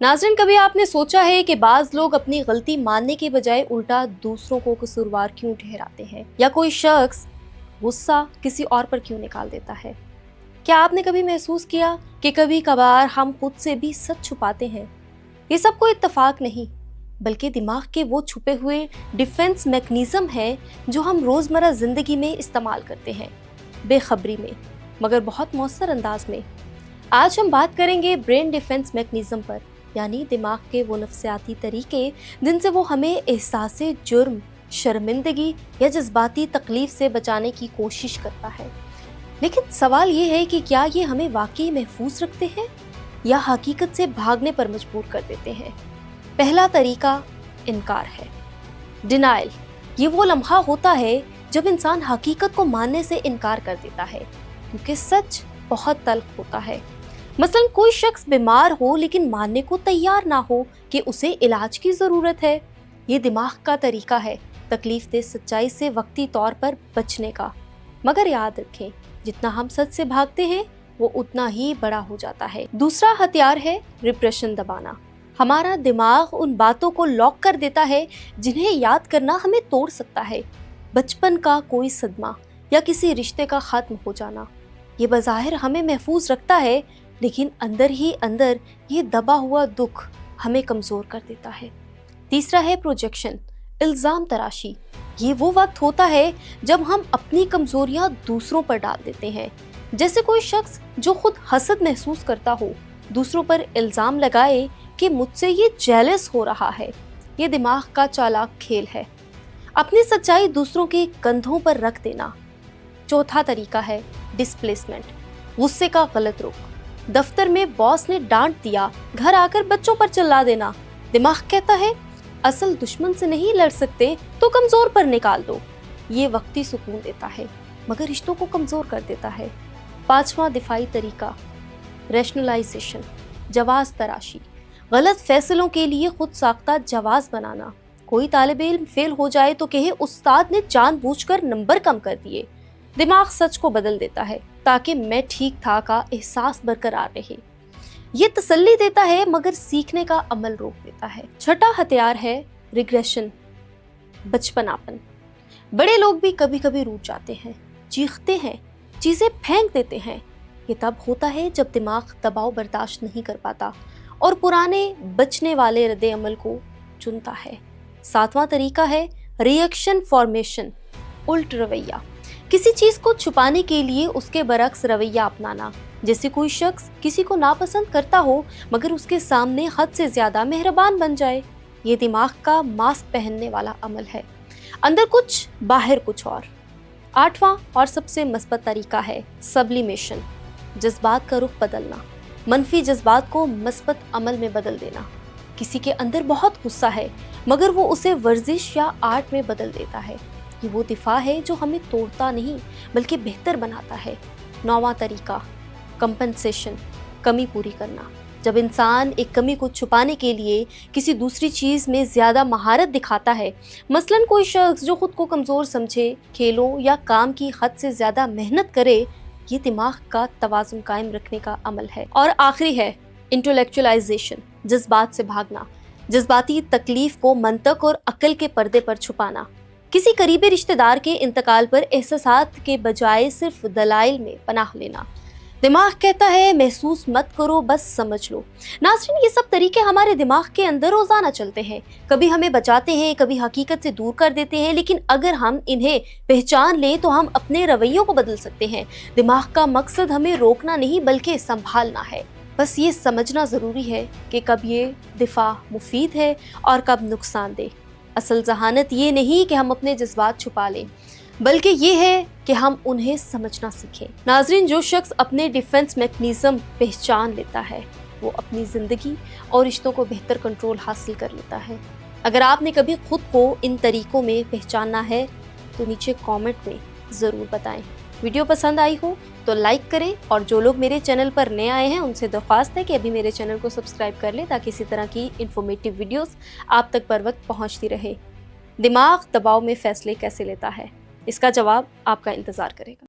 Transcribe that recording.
नाज़रीन, कभी आपने सोचा है कि बाज़ लोग अपनी गलती मानने के बजाय उल्टा दूसरों को कसूरवार क्यों ठहराते हैं, या कोई शख्स गुस्सा किसी और पर क्यों निकाल देता है? क्या आपने कभी महसूस किया कि कभी कभार हम खुद से भी सच छुपाते हैं? ये सब कोई इत्तेफाक नहीं, बल्कि दिमाग के वो छुपे हुए डिफेंस मैकेनिज्म है जो हम रोज़मर्रा ज़िंदगी में इस्तेमाल करते हैं, बेखबरी में, मगर बहुत मौसर अंदाज में। आज हम बात करेंगे ब्रेन डिफेंस मैकेनिज्म पर, यानी दिमाग के वो नफ्सियाती तरीके जिनसे वो हमें एहसासे जुर्म, शर्मिंदगी या जज्बाती तकलीफ से बचाने की कोशिश करता है। लेकिन सवाल ये है कि क्या ये हमें वाकई महफूज रखते हैं या हकीकत से भागने पर मजबूर कर देते हैं? पहला तरीका इनकार है, डिनाइल। ये वो लम्हा होता है जब इंसान हकीकत को मानने से इनकार कर देता है, क्योंकि सच बहुत तल्ख होता है। मसलन कोई शख्स बीमार हो लेकिन मानने को तैयार ना हो कि उसे इलाज की ज़रूरत है। ये दिमाग का तरीका है तकलीफ दे सच्चाई से वक्ती तौर पर बचने का। मगर याद रखें, जितना हम सच से भागते हैं वो उतना ही बड़ा हो जाता है। दूसरा हथियार है रिप्रेशन, दबाना। हमारा दिमाग उन बातों को लॉक कर देता है जिन्हें याद करना हमें तोड़ सकता है। बचपन का कोई सदमा या किसी रिश्ते का ख़त्म हो जाना, ये बज़ाहिर हमें महफूज रखता है, लेकिन अंदर ही अंदर ये दबा हुआ दुख हमें कमज़ोर कर देता है। तीसरा है प्रोजेक्शन, इल्ज़ाम तराशी। ये वो वक्त होता है जब हम अपनी कमज़ोरियाँ दूसरों पर डाल देते हैं। जैसे कोई शख्स जो खुद हसद महसूस करता हो, दूसरों पर इल्ज़ाम लगाए कि मुझसे ये जेलस हो रहा है। ये दिमाग का चालाक खेल है, अपनी सच्चाई दूसरों के कंधों पर रख देना। चौथा तरीका है डिस्प्लेसमेंट, गुस्से का गलत रुख। दफ्तर में बॉस ने डांट दिया, घर आकर बच्चों पर चिल्ला देना। दिमाग कहता है असल दुश्मन से नहीं लड़ सकते तो कमजोर पर निकाल दो। ये वक्ती सुकून देता है मगर रिश्तों को कमजोर कर देता है। पांचवा दिफाई तरीका रैशनलाइजेशन, जवाज तराशी। गलत फैसलों के लिए खुद साख्ता जवाज बनाना। कोई तालिब इल्म फेल हो जाए तो कहे उस्ताद ने जानबूझकर नंबर कम कर दिए। दिमाग सच को बदल देता है ताकि मैं ठीक था का एहसास बरकरार रहे। ये तसल्ली देता है मगर सीखने का अमल रोक देता है। छठा हथियार है रिग्रेशन, बचपनापन। बड़े लोग भी कभी कभी रूठ जाते हैं, चीखते हैं, चीजें फेंक देते हैं। ये तब होता है जब दिमाग दबाव बर्दाश्त नहीं कर पाता और पुराने बचने वाले रद्द अमल को चुनता है। सातवां तरीका है रिएक्शन फॉर्मेशन, उल्ट रवैया। किसी चीज को छुपाने के लिए उसके बरक्स रवैया अपनाना। जैसे कोई शख्स किसी को नापसंद करता हो मगर उसके सामने हद से ज्यादा मेहरबान बन जाए। ये दिमाग का मास्क पहनने वाला अमल है, अंदर कुछ बाहर कुछ और। आठवां और सबसे मस्बत तरीका है सब्लिमेशन, जज्बात का रुख बदलना। मनफी जज्बात को मस्बत अमल में बदल देना। किसी के अंदर बहुत गुस्सा है मगर वो उसे वर्जिश या आर्ट में बदल देता है। ये वो दिफा है जो हमें तोड़ता नहीं बल्कि बेहतर बनाता है। नौवां तरीका कंपनसेशन, कमी पूरी करना। जब इंसान एक कमी को छुपाने के लिए किसी दूसरी चीज़ में ज़्यादा महारत दिखाता है, मसलन कोई शख्स जो खुद को कमज़ोर समझे, खेलों या काम की हद से ज़्यादा मेहनत करे, ये दिमाग का तवाज़ुन कायम रखने का अमल है। और आखिरी है इंटेलेक्चुअलाइजेशन, जज्बात से भागना। जज्बाती तकलीफ को मंतक और अक्ल के पर्दे पर छुपाना। किसी करीबी रिश्तेदार के इंतकाल पर एहसासात के बजाय सिर्फ दलाइल में पनाह लेना। दिमाग कहता है महसूस मत करो, बस समझ लो। नाज़रीन, ये सब तरीके हमारे दिमाग के अंदर रोजाना चलते हैं। कभी हमें बचाते हैं, कभी हकीकत से दूर कर देते हैं, लेकिन अगर हम इन्हें पहचान लें तो हम अपने रवैयों को बदल सकते हैं। दिमाग का मकसद हमें रोकना नहीं बल्कि संभालना है। बस ये समझना ज़रूरी है कि कब ये दिफा मुफीद है और कब नुकसानदेह। असल जहानत ये नहीं कि हम अपने जज्बात छुपा लें, बल्कि ये है कि हम उन्हें समझना सीखें। नाज़रीन, जो शख्स अपने डिफेंस मैकेनिज्म पहचान लेता है वो अपनी ज़िंदगी और रिश्तों को बेहतर कंट्रोल हासिल कर लेता है। अगर आपने कभी खुद को इन तरीकों में पहचाना है तो नीचे कमेंट में ज़रूर बताएं। वीडियो पसंद आई हो तो लाइक करें, और जो लोग मेरे चैनल पर नए आए हैं उनसे दरख्वास्त है कि अभी मेरे चैनल को सब्सक्राइब कर लें ताकि इसी तरह की इन्फॉर्मेटिव वीडियोस आप तक बर वक्त पहुंचती रहे। दिमाग दबाव में फैसले कैसे लेता है, इसका जवाब आपका इंतज़ार करेगा।